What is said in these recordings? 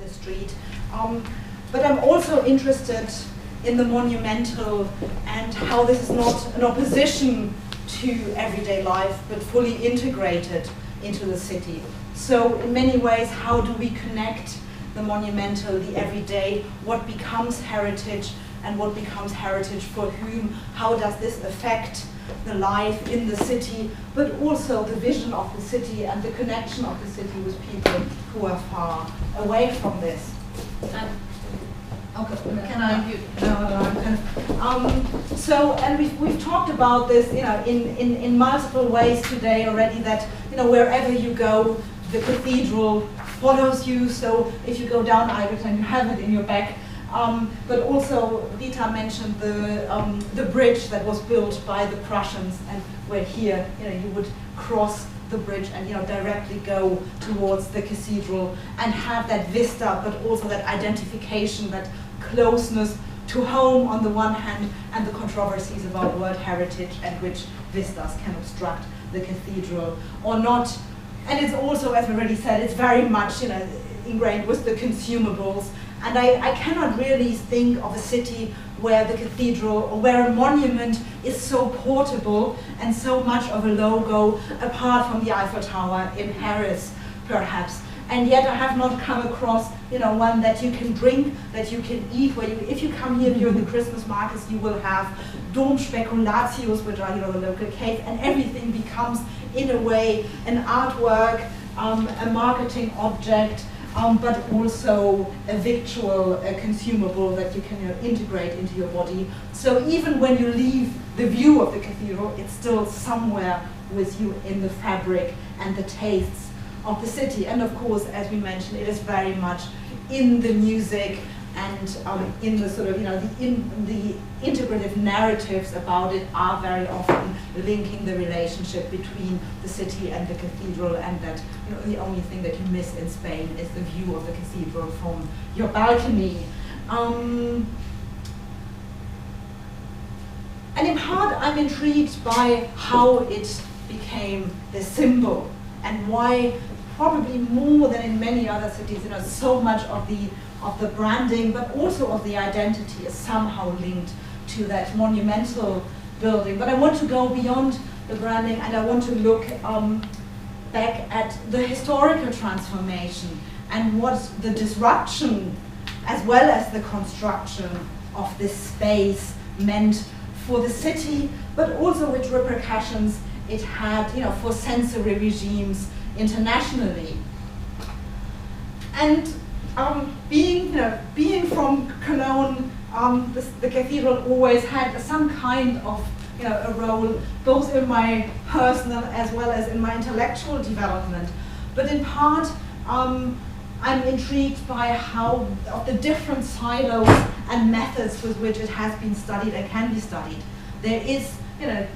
the street. But I'm also interested in the monumental and how this is not an opposition to everyday life, but fully integrated into the city. So in many ways, how do we connect the monumental, the everyday, what becomes heritage and what becomes heritage for whom? How does this affect the life in the city, but also the vision of the city and the connection of the city with people who are far away from this? Okay. Can I? No, I'm kind of. So, and we've talked about this, in multiple ways today already. That wherever you go, the cathedral follows you. So if you go down Iverton, you have it in your back. But also, Dita mentioned the bridge that was built by the Prussians, and where here, you would cross the bridge and directly go towards the cathedral and have that vista, but also that identification, that closeness to home on the one hand, and the controversies about World Heritage and which vistas can obstruct the cathedral or not. And it's also, as we already said, it's very much ingrained with the consumables. And I cannot really think of a city where the cathedral or where a monument is so portable and so much of a logo, apart from the Eiffel Tower in Paris, perhaps. And yet I have not come across, one that you can drink, that you can eat, where if you come here during the Christmas markets, you will have Dom Speculatius, which are, the local cake, and everything becomes, in a way, an artwork, a marketing object, but also a victual, a consumable that you can integrate into your body. So even when you leave the view of the cathedral, it's still somewhere with you in the fabric and the tastes of the city. And of course, as we mentioned, it is very much in the music and in the sort of, the integrative narratives about it are very often linking the relationship between the city and the cathedral, and that the only thing that you miss in Spain is the view of the cathedral from your balcony. And in part, I'm intrigued by how it became the symbol and why, probably more than in many other cities, so much of the branding, but also of the identity is somehow linked to that monumental building. But I want to go beyond the branding, and I want to look back at the historical transformation and what the disruption as well as the construction of this space meant for the city, but also which repercussions it had, for sensory regimes internationally. And being from Cologne, the cathedral always had some kind of a role, both in my personal as well as in my intellectual development. But in part, I'm intrigued by how of the different silos and methods with which it has been studied and can be studied. There is,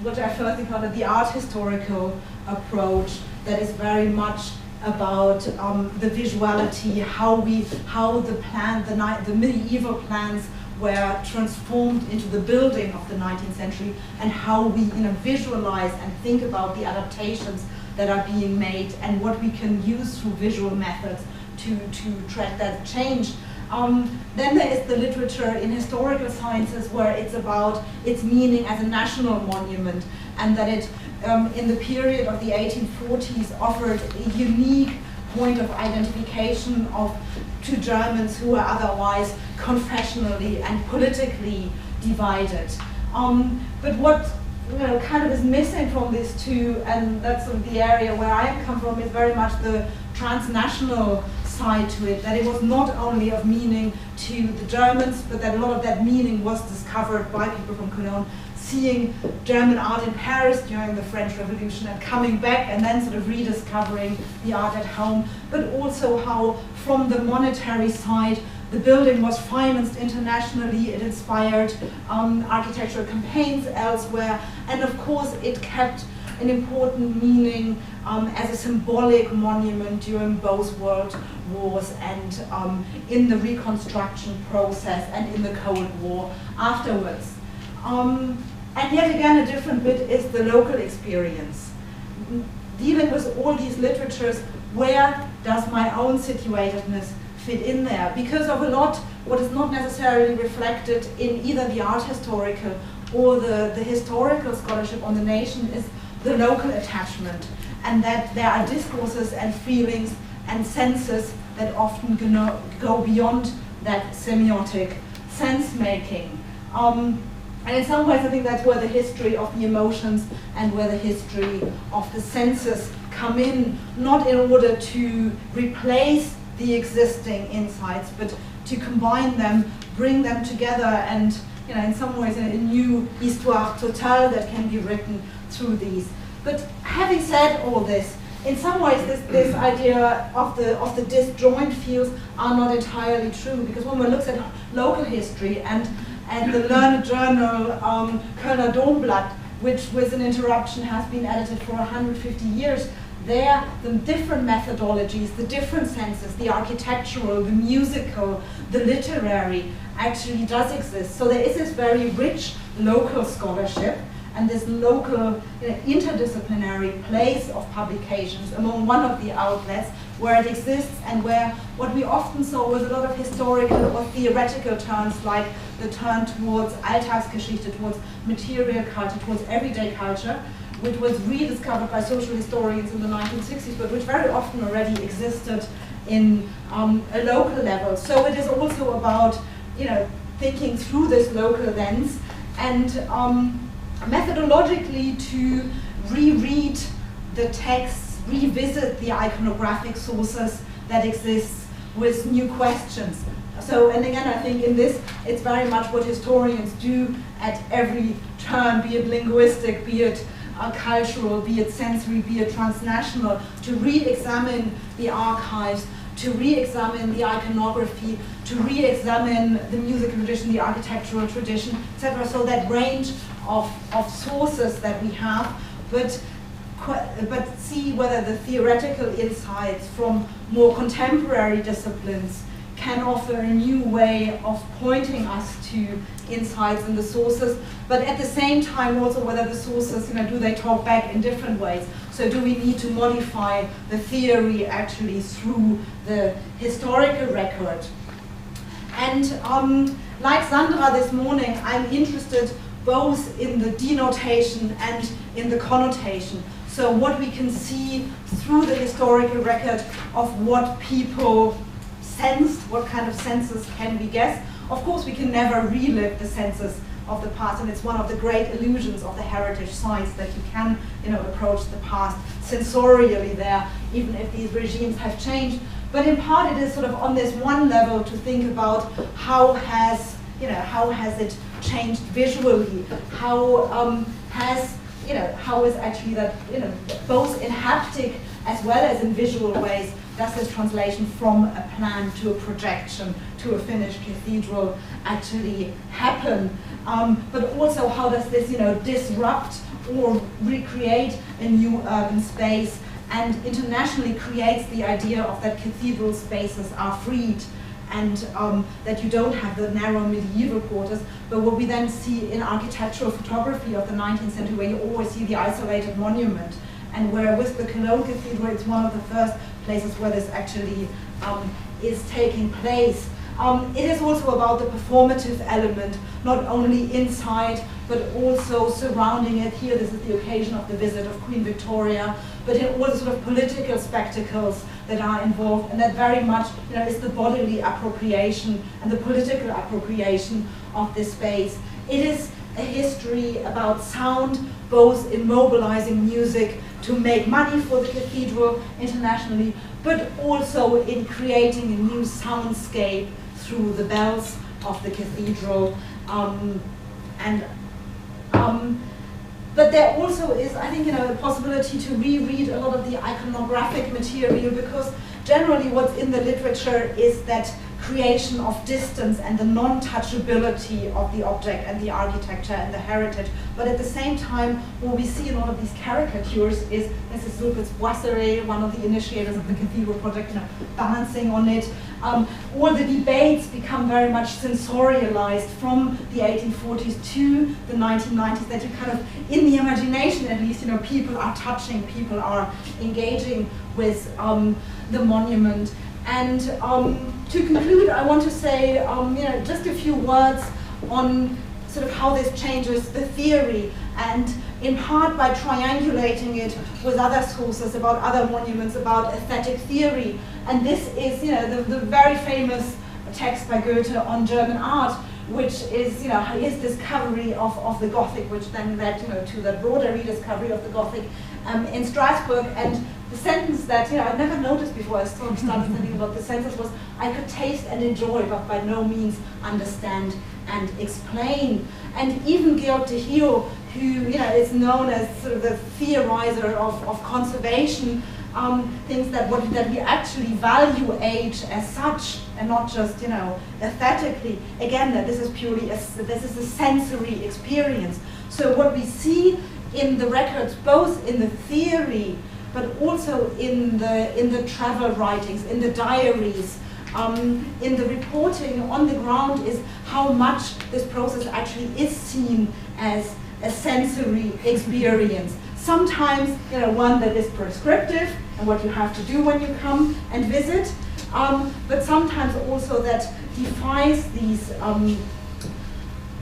what I first call it the art historical approach that is very much about the visuality, how the medieval plans were transformed into the building of the 19th century, and how we visualize and think about the adaptations that are being made and what we can use through visual methods to track that change. Then there is the literature in historical sciences where it's about its meaning as a national monument, and that it, in the period of the 1840s, offered a unique point of identification to Germans who were otherwise confessionally and politically divided. But what kind of is missing from this too, and that's sort of the area where I come from, is very much the transnational side to it, that it was not only of meaning to the Germans, but that a lot of that meaning was discovered by people from Cologne, seeing German art in Paris during the French Revolution and coming back and then sort of rediscovering the art at home, but also how from the monetary side the building was financed internationally, it inspired architectural campaigns elsewhere, and of course it kept an important meaning as a symbolic monument during both world wars and in the reconstruction process and in the Cold War afterwards. And yet again, a different bit is the local experience. Dealing with all these literatures, where does my own situatedness fit in there, because of a lot what is not necessarily reflected in either the art historical or the historical scholarship on the nation is the local attachment, and that there are discourses and feelings and senses that often go beyond that semiotic sense-making. And in some ways I think that's where the history of the emotions and where the history of the senses come in, not in order to replace the existing insights, but to combine them, bring them together, and in some ways a new histoire totale that can be written through these. But having said all this, in some ways this idea of the disjoint fields are not entirely true, because when one looks at local history and the learned journal Kölner Domblatt, which with an interruption has been edited for 150 years, there the different methodologies, the different senses, the architectural, the musical, the literary actually does exist. So there is this very rich local scholarship and this local interdisciplinary place of publications among one of the outlets where it exists, and where what we often saw was a lot of historical or theoretical turns, like the turn towards Alltagsgeschichte, towards material culture, towards everyday culture, which was rediscovered by social historians in the 1960s, but which very often already existed in a local level. So it is also about thinking through this local lens and methodologically to reread the texts, revisit the iconographic sources that exist with new questions. So, and again, I think in this, it's very much what historians do at every turn, be it linguistic, be it cultural, be it sensory, be it transnational, to re-examine the archives, to re-examine the iconography, to re-examine the musical tradition, the architectural tradition, etc. So that range of sources that we have, but see whether the theoretical insights from more contemporary disciplines can offer a new way of pointing us to insights in the sources, but at the same time also whether the sources, do they talk back in different ways? So do we need to modify the theory actually through the historical record? And like Sandra this morning, I'm interested both in the denotation and in the connotation. So what we can see through the historical record of what people sensed, what kind of senses can we guess. Of course, we can never relive the senses of the past, and it's one of the great illusions of the heritage sites that you can, approach the past sensorially there, even if these regimes have changed. But in part, it is sort of on this one level to think about how has it changed visually? How how is actually that, both in haptic as well as in visual ways, does this translation from a plan to a projection to a finished cathedral actually happen? But also, how does this, disrupt or recreate a new urban space, and internationally creates the idea of that cathedral spaces are freed, and that you don't have the narrow medieval quarters, but what we then see in architectural photography of the 19th century, where you always see the isolated monument, and where with the Cologne Cathedral, it's one of the first places where this actually is taking place. It is also about the performative element, not only inside, but also surrounding it. Here, this is the occasion of the visit of Queen Victoria, but in all the sort of political spectacles that are involved, and that very much is the bodily appropriation and the political appropriation of this space. It is a history about sound, both in mobilizing music to make money for the cathedral internationally, but also in creating a new soundscape through the bells of the cathedral. But there also is, I think, a possibility to reread a lot of the iconographic material, because generally what's in the literature is that creation of distance and the non-touchability of the object and the architecture and the heritage. But at the same time, what we see in all of these caricatures is Mrs. Sulpitz Boisseré, one of the initiators of the cathedral project, balancing on it. All the debates become very much sensorialized from the 1840s to the 1990s, that you kind of, in the imagination at least, people are touching, people are engaging with the monument. And to conclude, I want to say just a few words on sort of how this changes the theory, and in part by triangulating it with other sources about other monuments, about aesthetic theory. And this is the very famous text by Goethe on German art, which is his discovery of the Gothic, which then led to the broader rediscovery of the Gothic in Strasbourg. And the sentence that I'd never noticed before I started thinking about the sentence was, "I could taste and enjoy, but by no means understand and explain." And even Georg de Hio, who is known as sort of the theorizer of conservation, thinks that we actually value age as such, and not just aesthetically. Again, that this is purely this is a sensory experience. So what we see in the records, both in the theory, but also in the travel writings, in the diaries, in the reporting on the ground, is how much this process actually is seen as a sensory experience. Sometimes, one that is prescriptive and what you have to do when you come and visit, but sometimes also that defies these,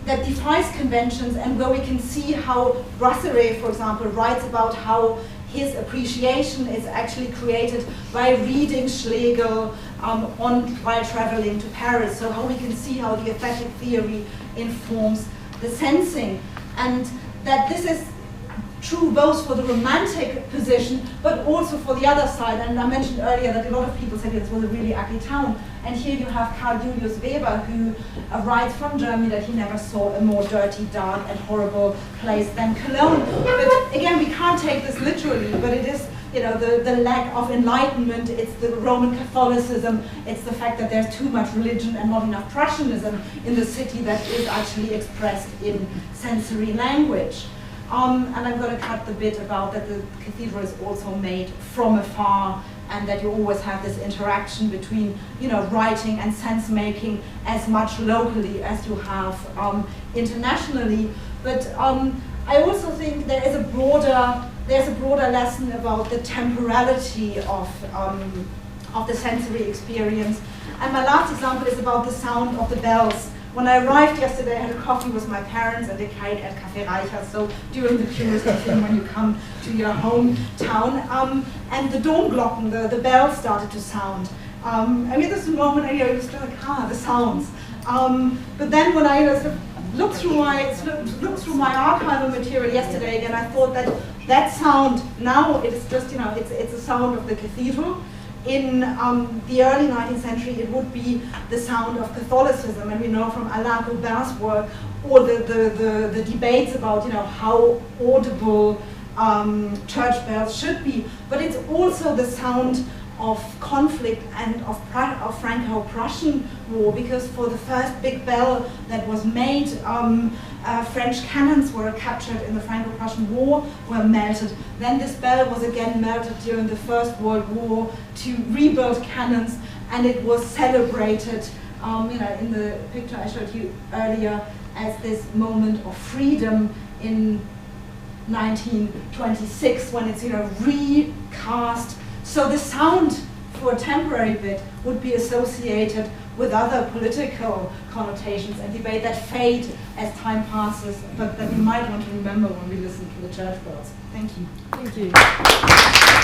that defies conventions, and where we can see how Brasseret, for example, writes about how his appreciation is actually created by reading Schlegel while traveling to Paris. So how we can see how the aesthetic theory informs the sensing, and that this is true both for the romantic position, but also for the other side. And I mentioned earlier that a lot of people said this was a really ugly town. And here you have Karl Julius Weber, who writes from Germany that he never saw a more dirty, dark, and horrible place than Cologne. But again, we can't take this literally, but it is the lack of enlightenment, it's the Roman Catholicism, it's the fact that there's too much religion and not enough Prussianism in the city that is actually expressed in sensory language. And I'm going to cut the bit about that the cathedral is also made from afar, and that you always have this interaction between writing and sense making as much locally as you have internationally. But I also think there's a broader lesson about the temporality of the sensory experience. And my last example is about the sound of the bells. When I arrived yesterday, I had a coffee with my parents and a cake at Café Reicher, so during the touristy thing when you come to your hometown. And the Domglocken, the bells started to sound. And at this moment, I was like, the sounds. But then when I looked through my archival material yesterday again, I thought that sound, now it is just, it's a sound of the cathedral. In the early 19th century, it would be the sound of Catholicism, and we know from Alain Goubin's work all the debates about how audible church bells should be. But it's also the sound of conflict and of Franco-Prussian war, because for the first big bell that was made, French cannons were captured in the Franco-Prussian War, were melted. Then this bell was again melted during the First World War to rebuild cannons, and it was celebrated, in the picture I showed you earlier, as this moment of freedom in 1926, when it's recast. So the sound for a temporary bit would be associated with other political connotations and debate that fade as time passes, but that we might want to remember when we listen to the church bells. Thank you. Thank you.